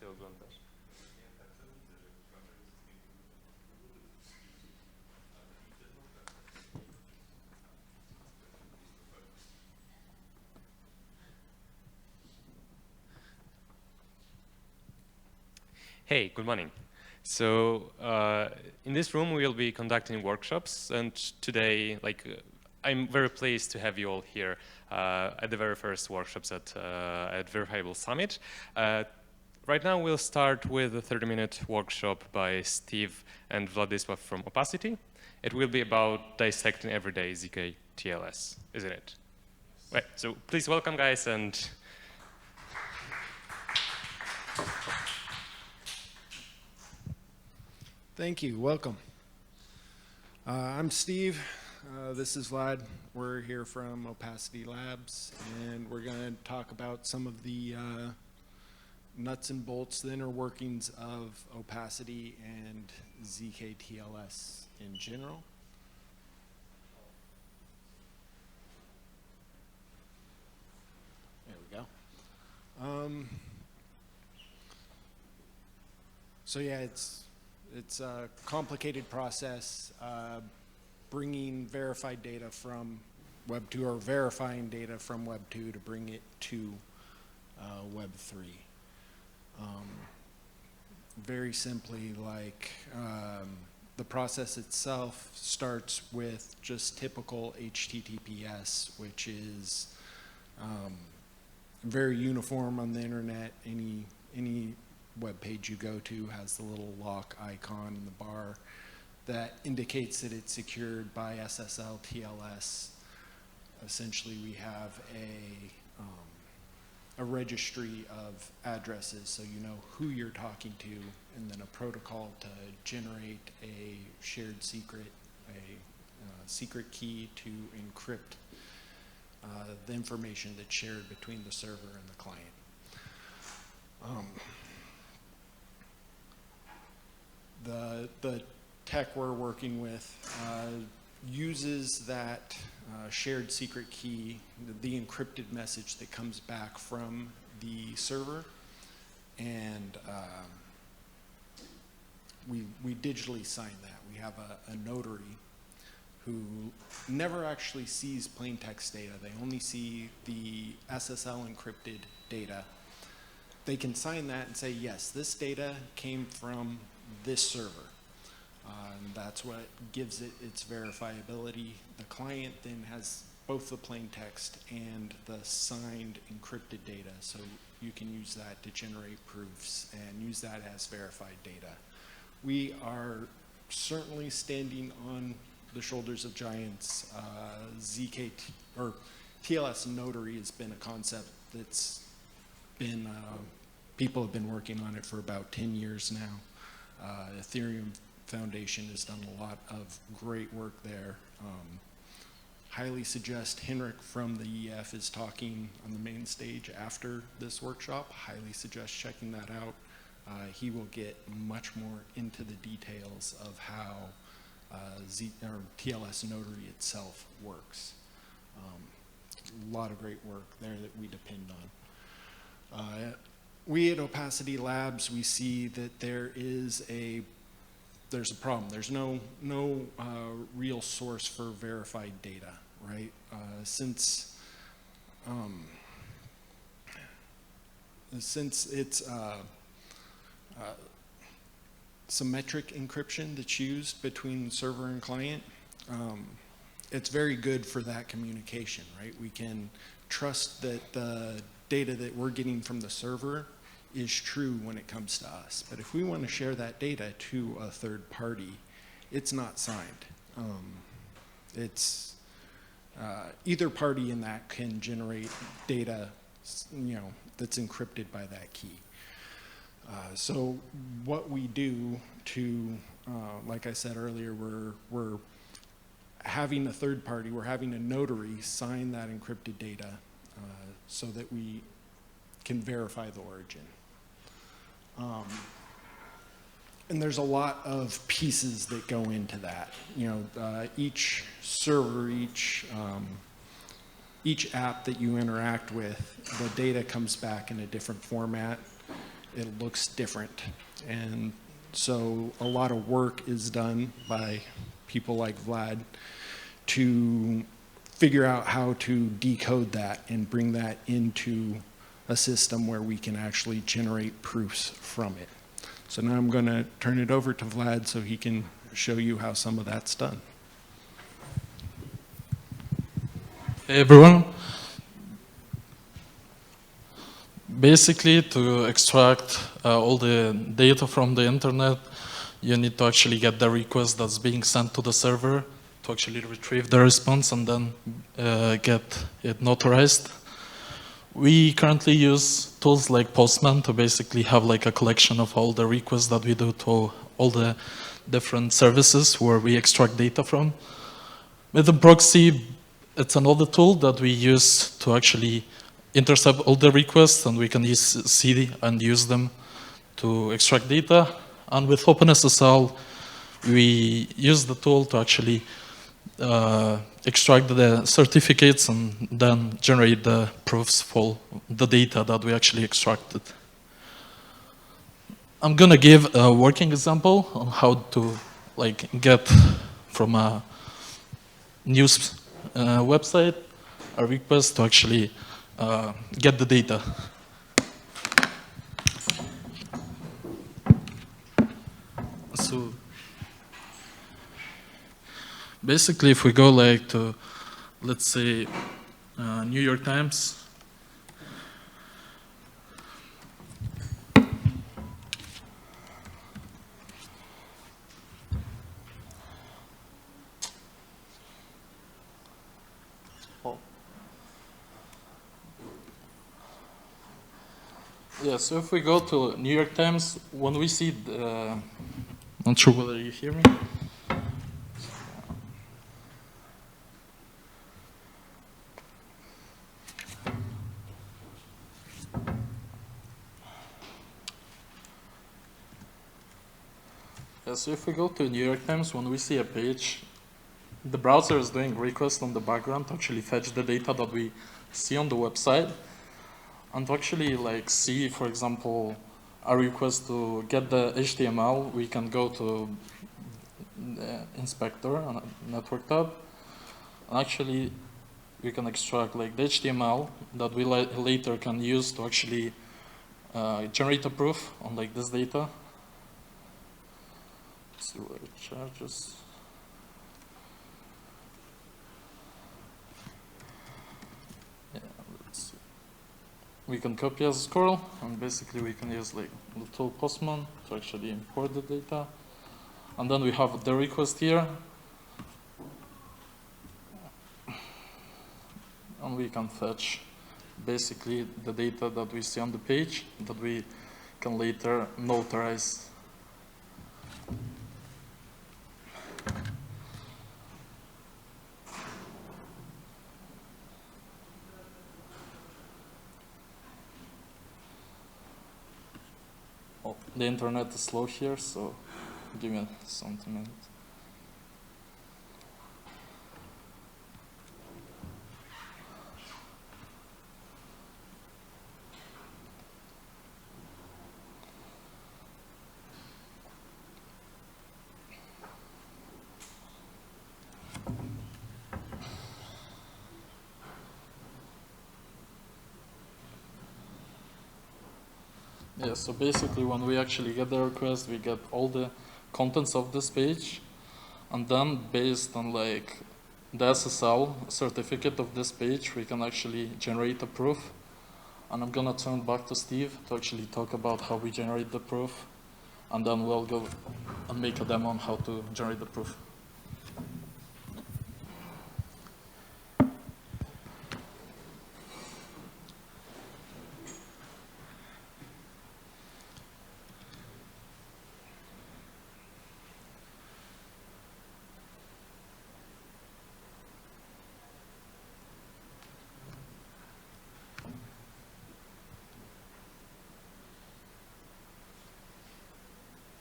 ty oglądasz. Hey, good morning. So in this room we'll be conducting workshops, and today, I'm very pleased to have you all here at the very first workshops at Verifiable Summit. Right now we'll start with a 30-minute workshop by Steve and Władysław from Opacity. It will be about dissecting everyday zkTLS, isn't it? Right, so please welcome, guys, and thank you. Welcome. I'm Steve. This is Vlad. We're here from Opacity Labs, and we're going to talk about some of the nuts and bolts, the inner workings of Opacity and zkTLS in general. There we go. So yeah, it's a complicated process, bringing verified data from Web 2, or verifying data from Web 2 to bring it to Web 3. Very simply, the process itself starts with just typical HTTPS, which is very uniform on the internet. Any web page you go to has the little lock icon in the bar that indicates that it's secured by SSL TLS. Essentially, we have a registry of addresses, so you know who you're talking to, and then a protocol to generate a shared secret, a secret key to encrypt the information that's shared between the server and the client. The tech we're working with uses that shared secret key, the encrypted message that comes back from the server, and we digitally sign that. We have a notary who never actually sees plain text data. They only see the SSL encrypted data. They can sign that and say, yes, this data came from this server. And that's what gives it its verifiability. The client then has both the plain text and the signed encrypted data, so you can use that to generate proofs and use that as verified data. We are certainly standing on the shoulders of giants. TLS notary has been a concept that's been, people have been working on it for about 10 years now. Ethereum Foundation has done a lot of great work there. Highly suggest Henrik from the EF is talking on the main stage after this workshop. Highly suggest checking that out. He will get much more into the details of how TLS notary itself works. A lot of great work there that we depend on. We at Opacity Labs, we see that there's a problem. There's no real source for verified data, right? Since it's symmetric encryption that's used between server and client, it's very good for that communication, right? We can trust that the data that we're getting from the server is true when it comes to us. But if we want to share that data to a third party, it's not signed. Either party in that can generate data, that's encrypted by that key. So what we do to, like I said earlier, we're having a third party, we're having a notary sign that encrypted data so that we can verify the origin. And there's a lot of pieces that go into that. Each server, each app that you interact with, the data comes back in a different format. it looks different. And so a lot of work is done by people like Vlad to figure out how to decode that and bring that into a system where we can actually generate proofs from it. So now I'm going to turn it over to Vlad so he can show you how some of that's done. Hey everyone. Basically, to extract all the data from the internet, you need to actually get the request that's being sent to the server to actually retrieve the response and then get it notarized. We currently use tools like Postman to basically have like a collection of all the requests that we do to all the different services where we extract data from. With the proxy, it's another tool that we use to actually intercept all the requests, and we can see and use them to extract data. And with OpenSSL, we use the tool to actually extract the certificates and then generate the proofs for the data that we actually extracted. I'm gonna give a working example on how to get from a news website a request to actually get the data. So basically, if we go to, let's say, New York Times. Yeah, so if we go to New York Times, when we see the, not sure whether you hear me. Yeah, so if we go to New York Times, when we see a page, the browser is doing requests on the background to actually fetch the data that we see on the website. And to actually see, for example, a request to get the HTML, we can go to the inspector on a network tab. And actually, we can extract the HTML that we later can use to actually generate a proof on this data. Let's see what it charges. We can copy as a scroll, and basically we can use the tool Postman to actually import the data. And then we have the request here. And we can fetch basically the data that we see on the page that we can later notarize. Oh, the internet is slow here, so give me some minutes. Yeah, so basically when we actually get the request, we get all the contents of this page, and then based on the SSL certificate of this page, we can actually generate a proof. And I'm gonna turn back to Steve to actually talk about how we generate the proof, and then we'll go and make a demo on how to generate the proof.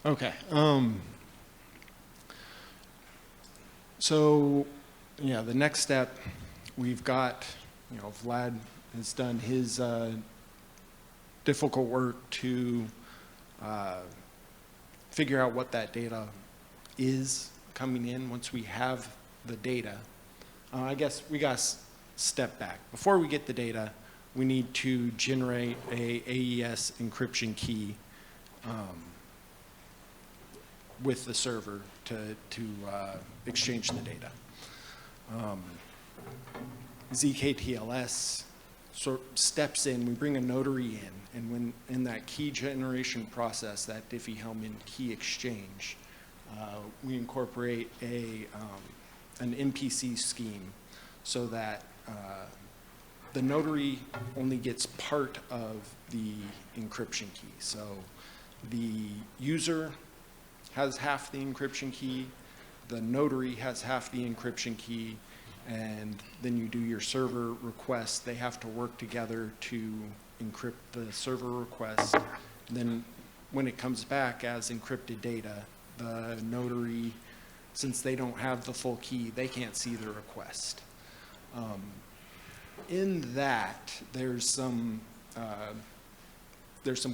Okay. So, yeah, the next step, we've got, Vlad has done his difficult work to figure out what that data is coming in. Once we have the data, I guess we got to step back. Before we get the data, we need to generate a AES encryption key with the server to exchange the data. zkTLS sort of steps in, we bring a notary in, and when in that key generation process, that Diffie-Hellman key exchange, we incorporate an MPC scheme so that the notary only gets part of the encryption key. So the user has half the encryption key, the notary has half the encryption key, and then you do your server request. They have to work together to encrypt the server request. And then when it comes back as encrypted data, the notary, since they don't have the full key, they can't see the request. In that, there's some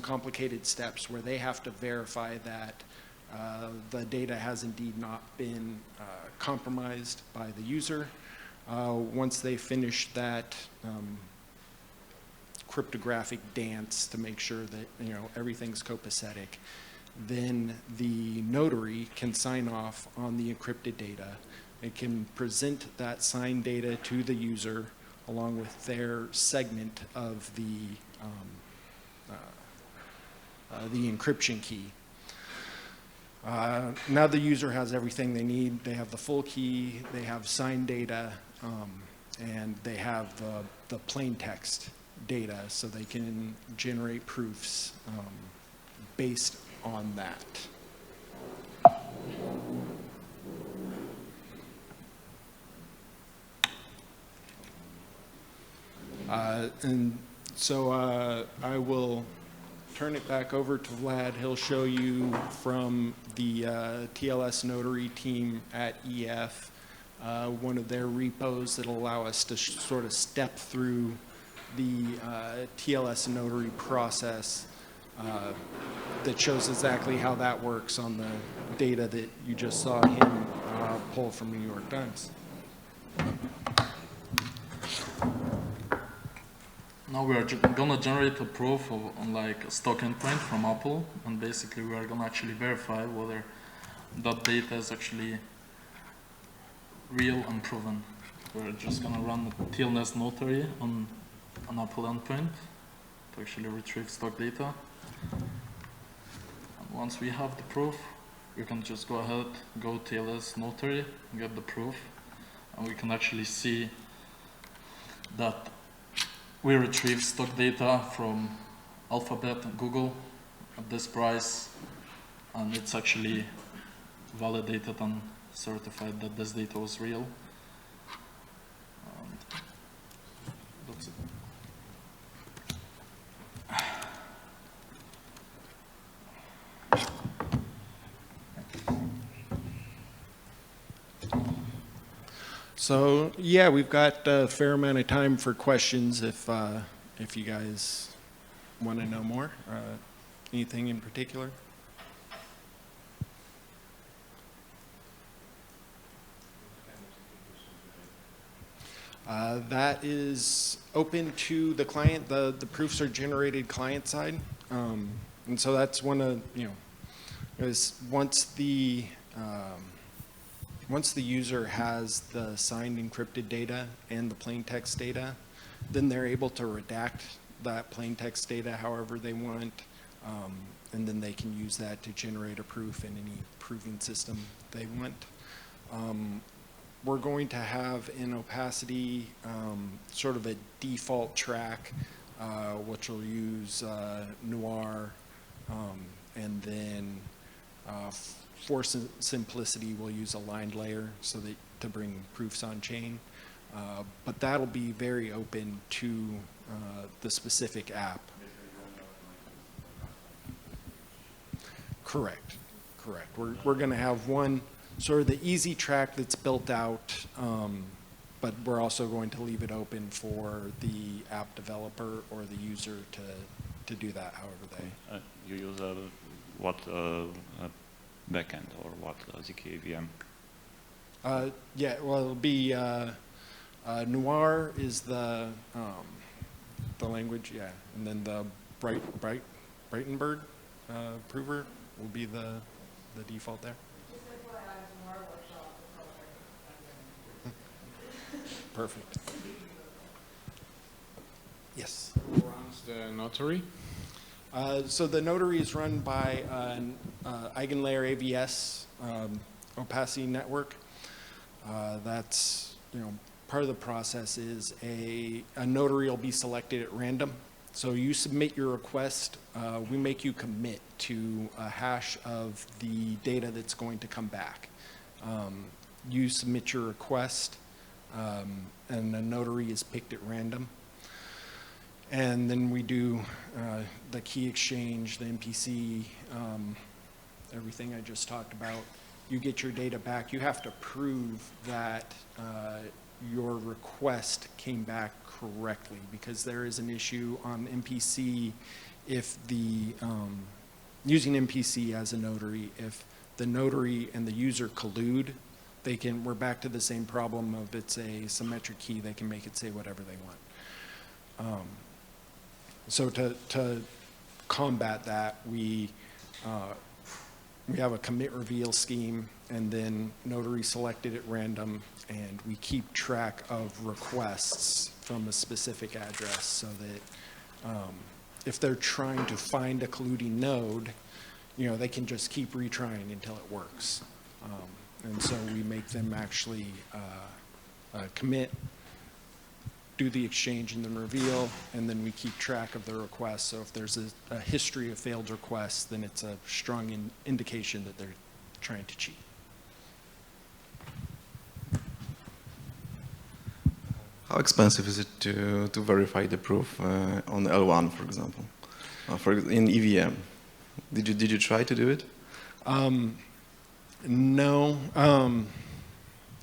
complicated steps where they have to verify that the data has indeed not been compromised by the user. Once they finish that cryptographic dance to make sure that everything's copacetic, then the notary can sign off on the encrypted data. It can present that signed data to the user along with their segment of the encryption key. Now the user has everything they need. They have the full key, they have signed data, and they have the plain text data, so they can generate proofs based on that. And so I will turn it back over to Vlad. He'll show you from the TLS Notary team at EF one of their repos that'll allow us to sort of step through the TLS Notary process that shows exactly how that works on the data that you just saw him pull from New York Times. Now we are gonna generate a proof on like a stock endpoint from Apple, and basically we are gonna actually verify whether that data is actually real and proven. We're just gonna run a TLS notary on an Apple endpoint to actually retrieve stock data. And once we have the proof, we can just go ahead, go TLS notary, get the proof, and we can actually see that we retrieve stock data from Alphabet and Google at this price, and it's actually validated and certified that this data was real. That's it. So yeah, we've got a fair amount of time for questions if you guys want to know more. Anything in particular? That is open to the client. The proofs are generated client side, and so that's one of is once the user has the signed encrypted data and the plain text data, then they're able to redact that plain text data however they want, and then they can use that to generate a proof in any proving system they want. We're going to have in Opacity sort of a default track, which will use Noir, and then for simplicity, we'll use a lined layer so that to bring proofs on chain. But that'll be very open to the specific app. Correct. We're going to have one sort of the easy track that's built out, but we're also going to leave it open for the app developer or the user to do that however they. You use a what backend or what zkVM? Yeah, well, it'll be Noir is the language, yeah, and then the Brightenberg prover will be the default there. Perfect. Yes. Who runs the notary? So the notary is run by an eigenlayer AVS opacity network. That's, part of the process is a notary will be selected at random. So you submit your request, we make you commit to a hash of the data that's going to come back. You submit your request, and a notary is picked at random. And then we do the key exchange, the MPC, everything I just talked about. You get your data back. You have to prove that your request came back correctly, because there is an issue on MPC if the, using MPC as a notary, if the notary and the user collude, we're back to the same problem of it's a symmetric key, they can make it say whatever they want. So to combat that, we have a commit reveal scheme, and then notary selected at random, and we keep track of requests from a specific address, so that if they're trying to find a colluding node, they can just keep retrying until it works. And so we make them actually commit, do the exchange and then reveal, and then we keep track of the requests. So if there's a history of failed requests, then it's a strong indication that they're trying to cheat. How expensive is it to verify the proof on L1, for example, in EVM? Did you try to do it? No.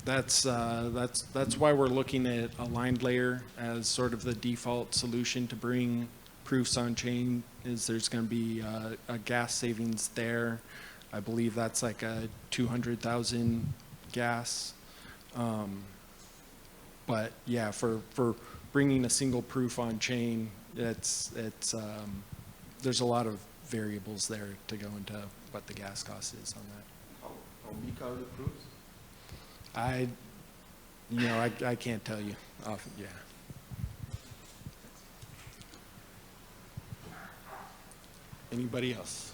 That's why we're looking at aligned layer as sort of the default solution to bring proofs on chain. Is there's going to be a gas savings there. I believe that's like a 200,000 gas. But yeah, for bringing a single proof on chain, there's a lot of variables there to go into what the gas cost is on that. How big are the proofs? I can't tell you. Yeah. Anybody else?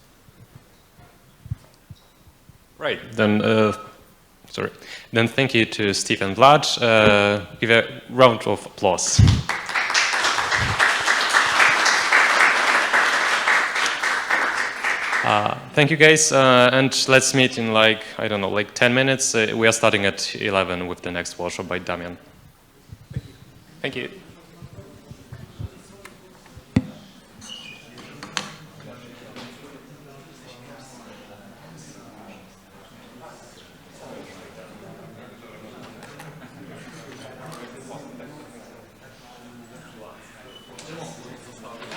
Right. Then, sorry. Then thank you to Steve and Vlad. Give a round of applause. Thank you, guys, and let's meet in like 10 minutes. We are starting at 11 with the next workshop by Damian. Thank you. Thank you.